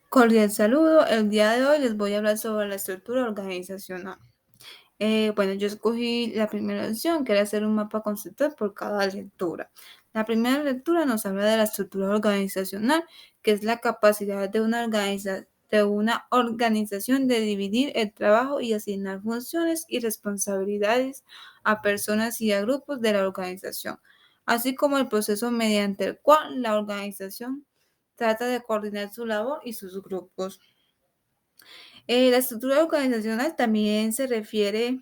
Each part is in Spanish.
Cordial saludo. El día de hoy les voy a hablar sobre la estructura organizacional. Bueno, yo escogí la primera opción, que era hacer un mapa conceptual por cada lectura. La primera lectura nos habla de la estructura organizacional, que es la capacidad de una organización de dividir el trabajo y asignar funciones y responsabilidades a personas y a grupos de la organización, así como el proceso mediante el cual la organización trata de coordinar su labor y sus grupos. La estructura organizacional también se refiere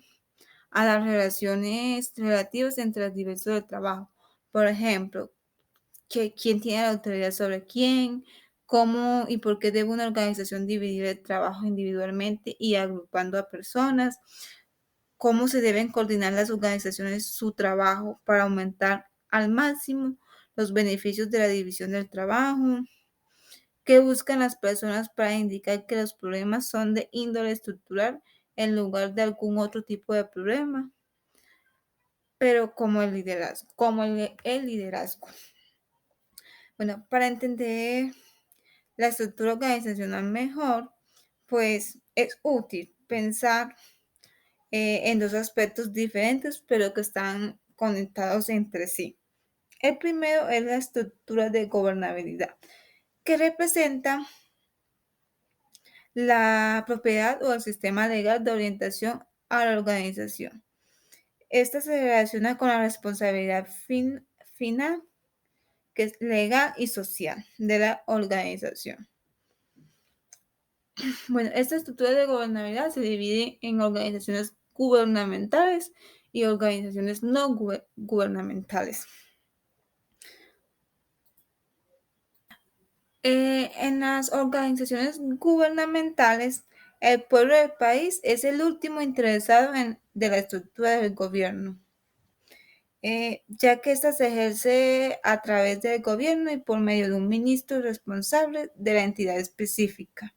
a las relaciones relativas entre los diversos del trabajo. Por ejemplo, quién tiene la autoridad sobre quién, cómo y por qué debe una organización dividir el trabajo individualmente y agrupando a personas, cómo se deben coordinar las organizaciones su trabajo para aumentar al máximo los beneficios de la división del trabajo, qué buscan las personas para indicar que los problemas son de índole estructural en lugar de algún otro tipo de problema, pero como el liderazgo. Bueno, para entender la estructura organizacional mejor, pues es útil pensar en dos aspectos diferentes, pero que están conectados entre sí. El primero es la estructura de gobernabilidad, que representa la propiedad o el sistema legal de orientación a la organización. Esta se relaciona con la responsabilidad final, que es legal y social, de la organización. Bueno, esta estructura de gobernabilidad se divide en organizaciones gubernamentales y organizaciones no gubernamentales. En las organizaciones gubernamentales, el pueblo del país es el último interesado de la estructura del gobierno, ya que ésta se ejerce a través del gobierno y por medio de un ministro responsable de la entidad específica.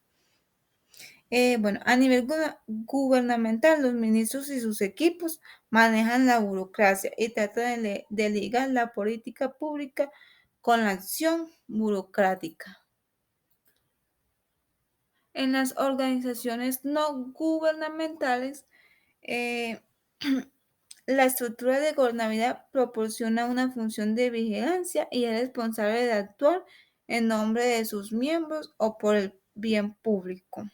Bueno, a nivel gubernamental, los ministros y sus equipos manejan la burocracia y tratan de ligar la política pública con la acción burocrática. En las organizaciones no gubernamentales, eh, la estructura de gobernabilidad proporciona una función de vigilancia y es responsable de actuar en nombre de sus miembros o por el bien público.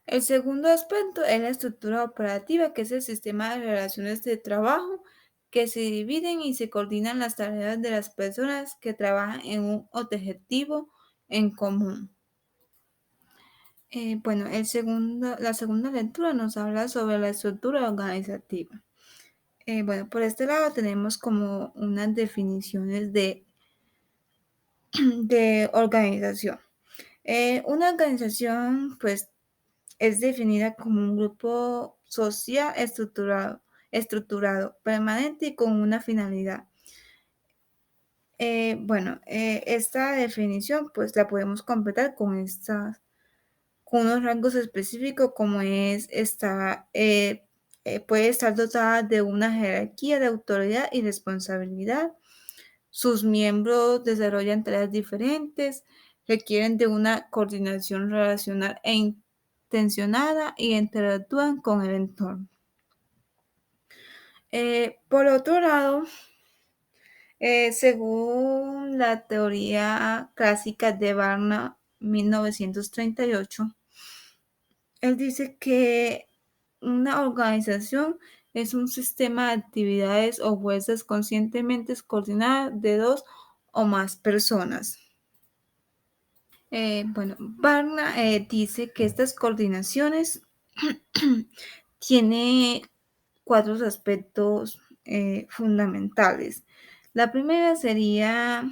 El segundo aspecto es la estructura operativa, que es el sistema de relaciones de trabajo que se dividen y se coordinan las tareas de las personas que trabajan en un objetivo en común. Bueno, la segunda lectura nos habla sobre la estructura organizativa. Bueno, por este lado tenemos como unas definiciones de organización. Una organización, pues, es definida como un grupo social estructurado, permanente y con una finalidad. Esta definición, pues, la podemos completar con unos rangos específicos como puede estar dotada de una jerarquía de autoridad y responsabilidad. Sus miembros desarrollan tareas diferentes, requieren de una coordinación relacional e intencionada y interactúan con el entorno. Por otro lado, según la teoría clásica de Barna, 1938, él dice que una organización es un sistema de actividades o fuerzas conscientemente coordinadas de dos o más personas. Barna dice que estas coordinaciones tiene cuatro aspectos fundamentales. La primera sería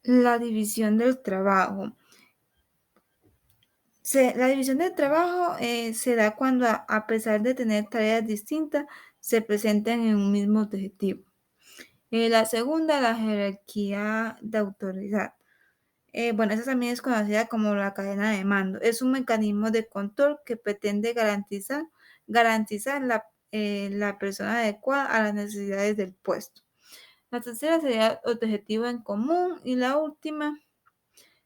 la división del trabajo. La división del trabajo se da cuando, a pesar de tener tareas distintas, se presentan en un mismo objetivo. La segunda, la jerarquía de autoridad. Esa también es conocida como la cadena de mando. Es un mecanismo de control que pretende garantizar la persona adecuada a las necesidades del puesto. La tercera sería objetivo en común y la última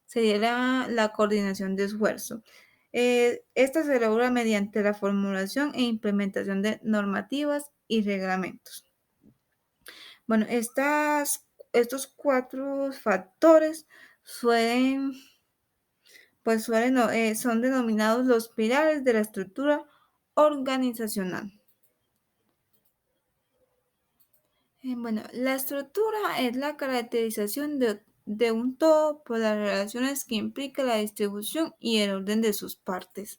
sería la coordinación de esfuerzo. Esta se logra mediante la formulación e implementación de normativas y reglamentos. Bueno, estos cuatro factores suelen, son denominados los pilares de la estructura organizacional. Bueno, la estructura es la caracterización de un todo por las relaciones que implica la distribución y el orden de sus partes.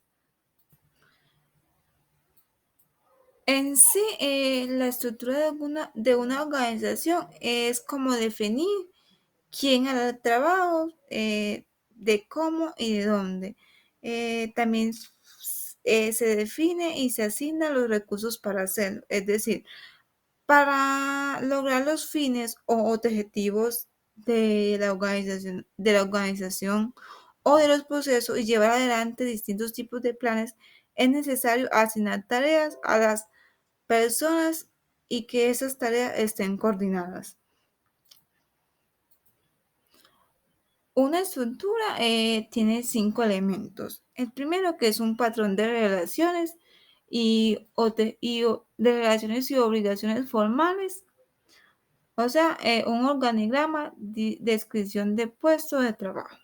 En sí, la estructura de una organización es como definir quién hará el trabajo, de cómo y de dónde. También se define y se asignan los recursos para hacerlo, es decir, para lograr los fines o objetivos de la organización o de los procesos y llevar adelante distintos tipos de planes, es necesario asignar tareas a las personas y que esas tareas estén coordinadas. Una estructura tiene 5 elementos. El primero, que es un patrón de relaciones de relaciones y obligaciones formales, o sea, un organigrama de descripción de puesto de trabajo.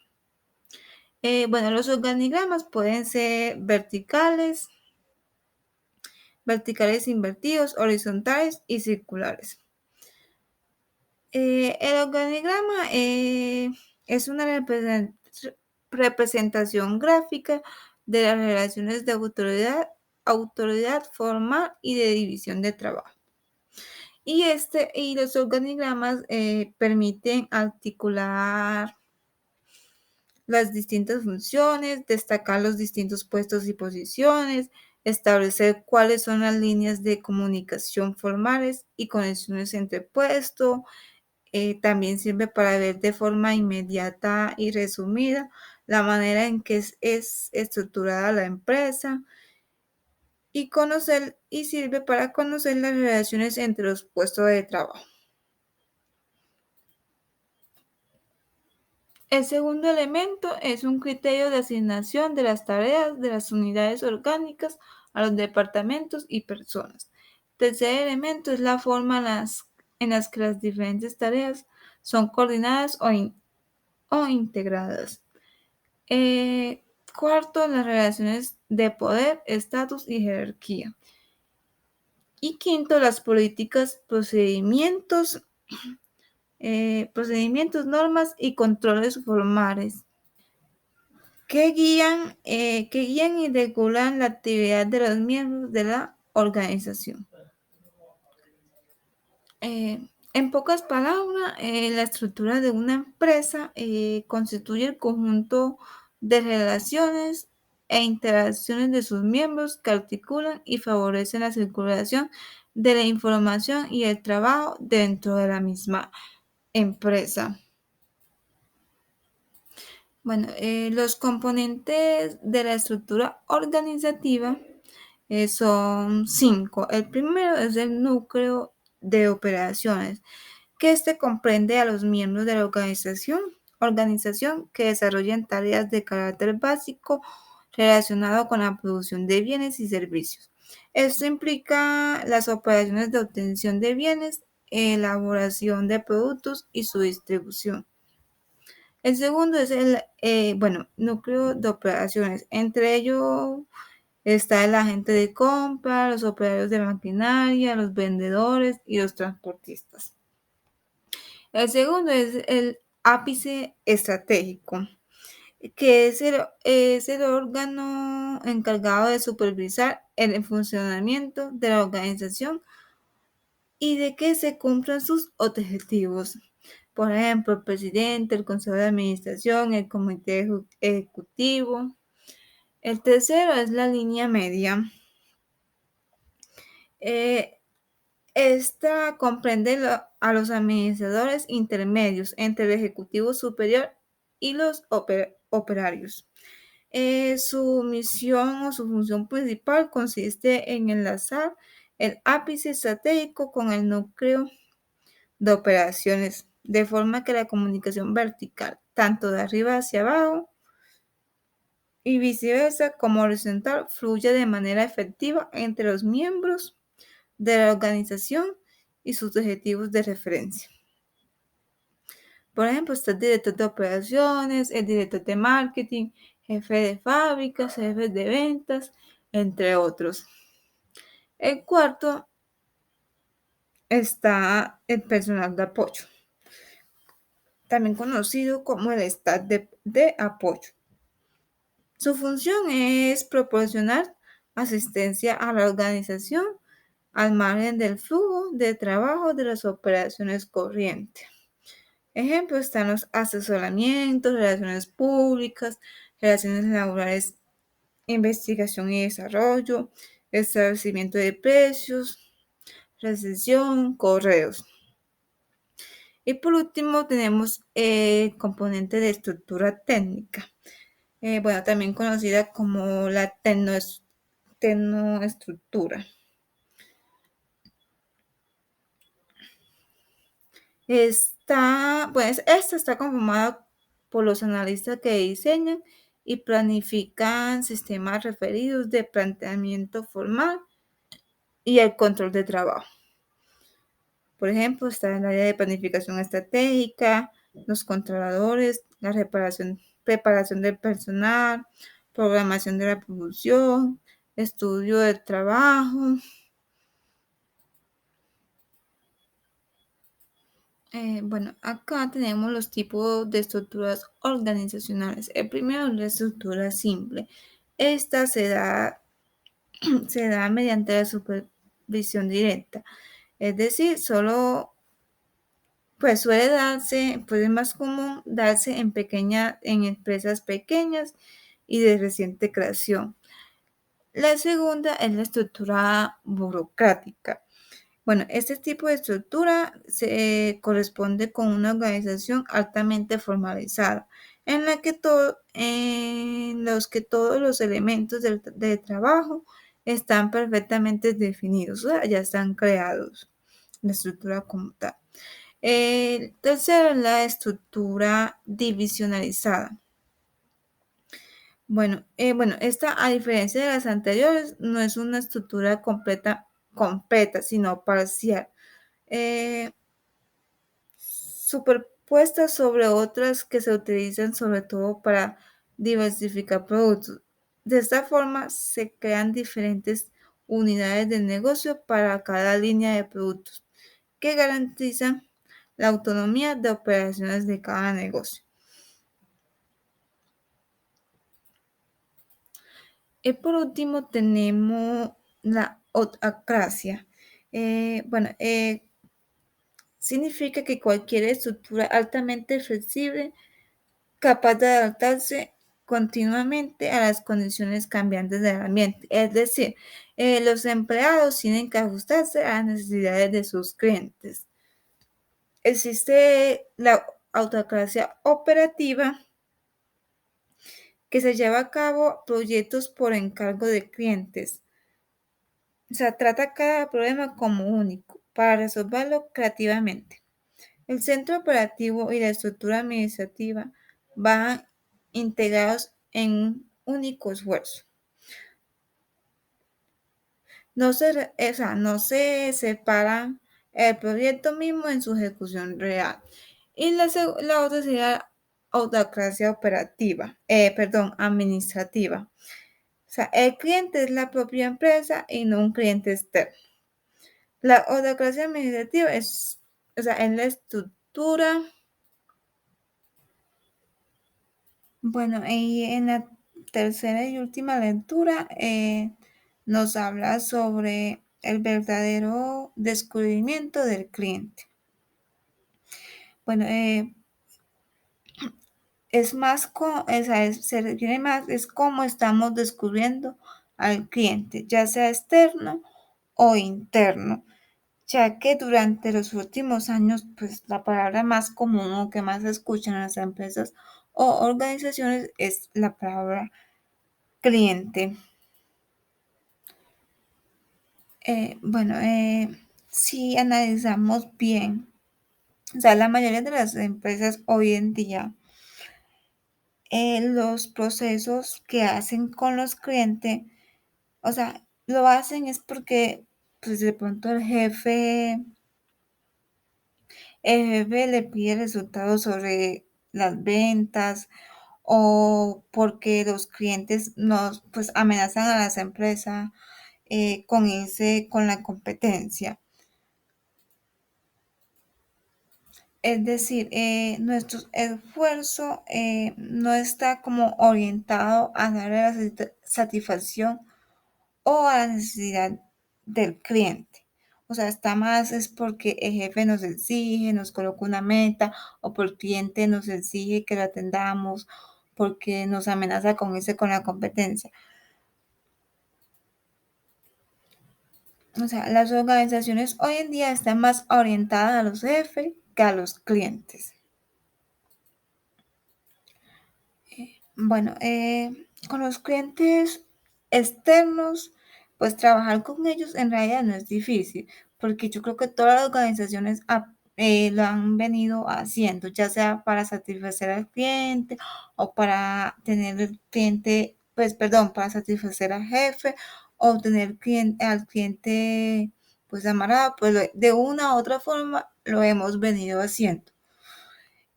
Bueno, los organigramas pueden ser verticales invertidos, horizontales y circulares. El organigrama es una representación gráfica de las relaciones de autoridad formal y de división de trabajo. Y los organigramas permiten articular las distintas funciones, destacar los distintos puestos y posiciones, establecer cuáles son las líneas de comunicación formales y conexiones entre puestos. También sirve para ver de forma inmediata y resumida la manera en que es estructurada la empresa y sirve para conocer las relaciones entre los puestos de trabajo. El segundo elemento es un criterio de asignación de las tareas de las unidades orgánicas a los departamentos y personas. El tercer elemento es la forma en las que las diferentes tareas son coordinadas o integradas. Cuarto, las relaciones de poder, estatus y jerarquía. Y quinto, las políticas, normas y controles formales que guían y regulan la actividad de los miembros de la organización. En pocas palabras, la estructura de una empresa constituye el conjunto de relaciones e interacciones de sus miembros que articulan y favorecen la circulación de la información y el trabajo dentro de la misma empresa. Bueno, los componentes de la estructura organizativa son 5. El primero es el núcleo de operaciones, que comprende a los miembros de la organización que desarrollan tareas de carácter básico relacionado con la producción de bienes y servicios. Esto implica las operaciones de obtención de bienes, elaboración de productos y su distribución. El segundo es el núcleo de operaciones. Entre ellos está el agente de compra, los operarios de maquinaria, los vendedores y los transportistas. El segundo es el ápice estratégico, que es el órgano encargado de supervisar el funcionamiento de la organización y de que se cumplan sus objetivos. Por ejemplo, el presidente, el consejo de administración, el comité ejecutivo. El tercero es la línea media. Esta comprende a los administradores intermedios entre el ejecutivo superior y los operarios. Su misión o su función principal consiste en enlazar el ápice estratégico con el núcleo de operaciones, de forma que la comunicación vertical, tanto de arriba hacia abajo y viceversa como horizontal, fluya de manera efectiva entre los miembros de la organización y sus objetivos de referencia. Por ejemplo, está el director de operaciones, el director de marketing, jefe de fábricas, jefes de ventas, entre otros. El cuarto está el personal de apoyo, también conocido como el staff de apoyo. Su función es proporcionar asistencia a la organización al margen del flujo de trabajo de las operaciones corrientes. Ejemplo, están los asesoramientos, relaciones públicas, relaciones laborales, investigación y desarrollo, establecimiento de precios, recesión, correos. Y por último tenemos el componente de estructura técnica, también conocida como la tecnoestructura. Esta está conformada por los analistas que diseñan y planifican sistemas referidos de planteamiento formal y el control de trabajo. Por ejemplo, está el área de planificación estratégica, los controladores, la preparación del personal, programación de la producción, estudio del trabajo. Acá tenemos los tipos de estructuras organizacionales. El primero es la estructura simple. Esta se da mediante la supervisión directa. Es decir, es más común darse en empresas pequeñas y de reciente creación. La segunda es la estructura burocrática. Este tipo de estructura se corresponde con una organización altamente formalizada, en los que todos los elementos de trabajo están perfectamente definidos, o sea, ya están creados, la estructura como tal. El tercero es la estructura divisionalizada. Esta, a diferencia de las anteriores, no es una estructura completa, sino parcial, superpuestas sobre otras que se utilizan sobre todo para diversificar productos. De esta forma, se crean diferentes unidades de negocio para cada línea de productos que garantizan la autonomía de operaciones de cada negocio. Y por último tenemos la autocracia. Significa que cualquier estructura altamente flexible, capaz de adaptarse continuamente a las condiciones cambiantes del ambiente. Es decir, los empleados tienen que ajustarse a las necesidades de sus clientes. Existe la autocracia operativa, que se lleva a cabo proyectos por encargo de clientes. O sea, trata cada problema como único para resolverlo creativamente. El centro operativo y la estructura administrativa van integrados en un único esfuerzo. No se separan el proyecto mismo en su ejecución real. Y la otra sería autocracia administrativa. O sea, el cliente es la propia empresa y no un cliente externo. La autocracia administrativa es en la estructura. Y en la tercera y última lectura nos habla sobre el verdadero descubrimiento del cliente. Se refiere más, es cómo estamos descubriendo al cliente, ya sea externo o interno, ya que durante los últimos años, pues la palabra más común o que más se escuchan en las empresas o organizaciones es la palabra cliente. Bueno, si analizamos bien, o sea, la mayoría de las empresas hoy en día, los procesos que hacen con los clientes, o sea, lo hacen es porque, pues de pronto el jefe le pide resultados sobre las ventas o porque los clientes nos, pues amenazan a las empresas con la competencia. Es decir, nuestro esfuerzo no está como orientado a darle la satisfacción o a la necesidad del cliente. O sea, está más es porque el jefe nos exige, nos coloca una meta, o por el cliente nos exige que lo atendamos, porque nos amenaza con irse con la competencia. O sea, las organizaciones hoy en día están más orientadas a los jefes que a los clientes. Bueno, con los clientes externos, pues trabajar con ellos en realidad no es difícil, porque yo creo que todas las organizaciones lo han venido haciendo, ya sea para satisfacer al cliente o para tener el cliente, pues perdón, para satisfacer al jefe o tener al cliente pues amarrado, pues de una u otra forma lo hemos venido haciendo.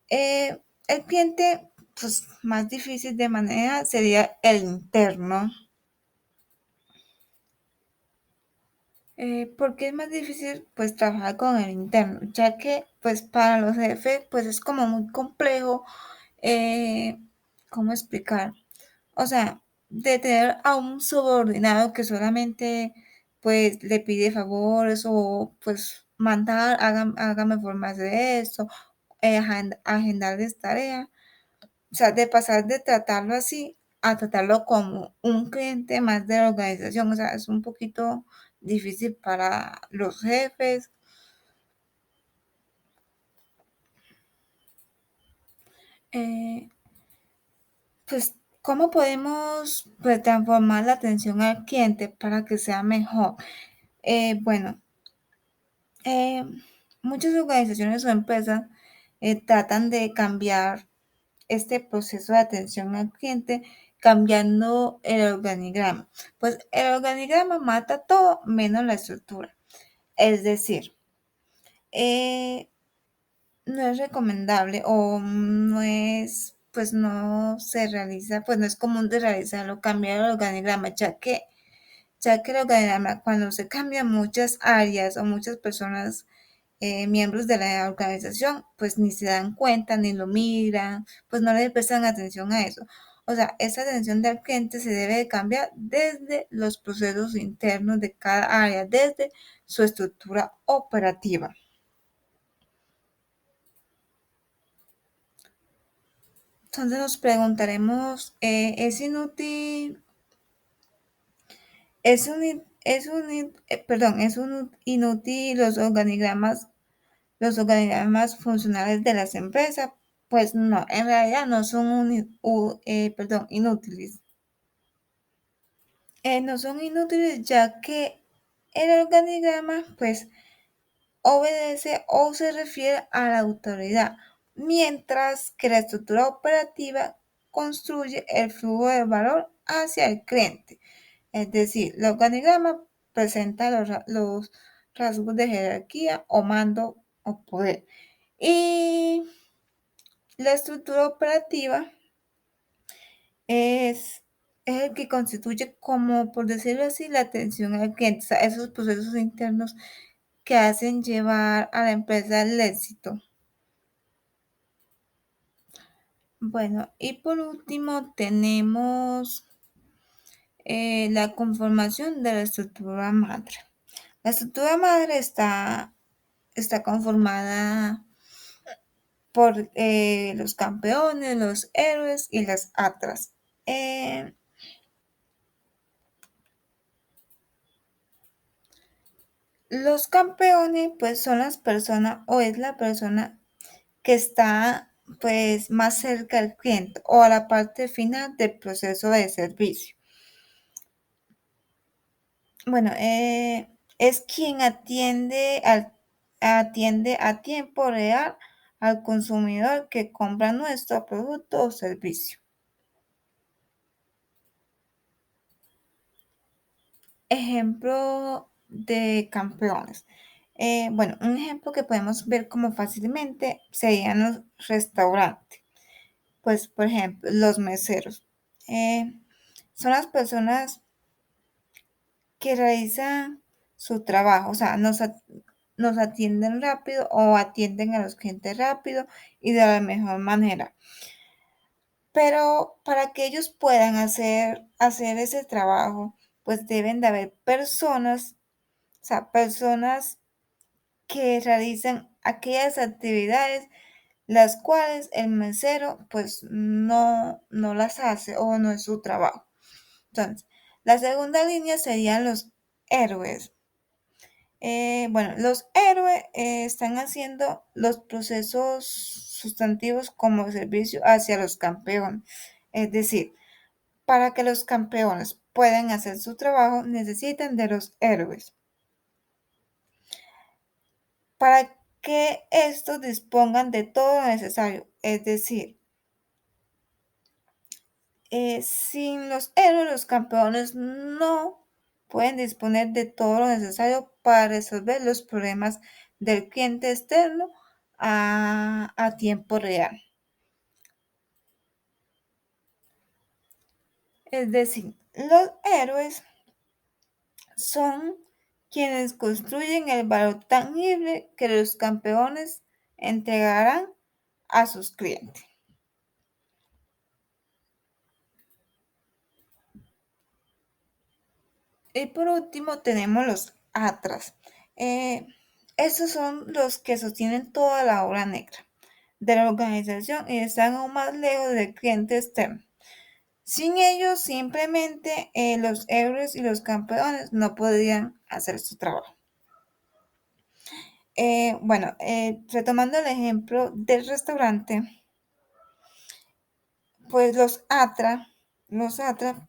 El cliente pues, más difícil de manejar sería el interno. ¿Por qué es más difícil pues trabajar con el interno? Ya que pues para los jefes pues es como muy complejo, eh, ¿cómo explicar? O sea, de tener a un subordinado que solamente pues le pide favores o pues mandar, hágame formas de esto, agendarles tareas. O sea, de pasar de tratarlo así a tratarlo como un cliente más de la organización. O sea, es un poquito difícil para los jefes. Eh, pues, ¿cómo podemos pues, transformar la atención al cliente para que sea mejor? Bueno, eh, muchas organizaciones o empresas tratan de cambiar este proceso de atención al cliente cambiando el organigrama. Pues el organigrama mata todo menos la estructura. Es decir, eh, no es recomendable o no es, pues no se realiza, pues no es común de realizarlo, cambiar el organigrama, ya que el organigrama cuando se cambian muchas áreas o muchas personas miembros de la organización, pues ni se dan cuenta, ni lo miran, pues no le prestan atención a eso. O sea, esa atención del cliente se debe de cambiar desde los procesos internos de cada área, desde su estructura operativa. Entonces nos preguntaremos, ¿es inútil los organigramas funcionales de las empresas? Pues no, en realidad no son inútiles. No son inútiles ya que el organigrama pues obedece o se refiere a la autoridad, mientras que la estructura operativa construye el flujo de valor hacia el cliente. Es decir, el organigrama presenta los rasgos de jerarquía o mando o poder. Y la estructura operativa es, es el que constituye como, por decirlo así, la atención al cliente, o sea, esos procesos internos que hacen llevar a la empresa al éxito. Bueno, y por último tenemos la conformación de la estructura madre. La estructura madre está conformada por los campeones, los héroes y las atras. Eh, los campeones pues son las personas o es la persona que está pues más cerca al cliente o a la parte final del proceso de servicio. Bueno, es quien atiende a tiempo real al consumidor que compra nuestro producto o servicio. Ejemplo de campeones. Bueno, un ejemplo que podemos ver como fácilmente serían los restaurantes. Pues, por ejemplo, los meseros. Eh, Son las personas que realizan su trabajo, o sea, nos atienden rápido o atienden a los clientes rápido y de la mejor manera. Pero para que ellos puedan hacer ese trabajo, pues deben de haber personas, o sea, personas que realizan aquellas actividades las cuales el mesero pues no las hace o no es su trabajo. Entonces, la segunda línea serían los héroes. Bueno, los héroes están haciendo los procesos sustantivos como servicio hacia los campeones. Es decir, para que los campeones puedan hacer su trabajo, necesitan de los héroes. Para que estos dispongan de todo lo necesario. Es decir, sin los héroes, los campeones no pueden disponer de todo lo necesario para resolver los problemas del cliente externo a tiempo real. Es decir, los héroes son quienes construyen el valor tangible que los campeones entregarán a sus clientes. Y por último tenemos los atras. Eh, Estos son los que sostienen toda la obra negra de la organización y están aún más lejos del cliente externo. Sin ellos, simplemente los héroes y los campeones no podrían hacer su trabajo. Bueno, retomando el ejemplo del restaurante, pues los ATRA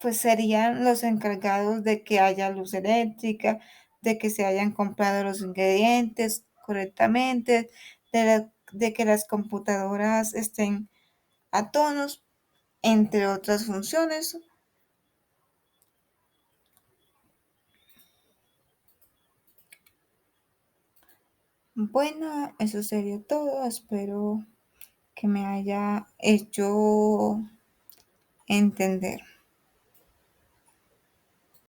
pues serían los encargados de que haya luz eléctrica, de que se hayan comprado los ingredientes correctamente, de que las computadoras estén a tonos, entre otras funciones. Bueno, eso sería todo. Espero que me haya hecho entender.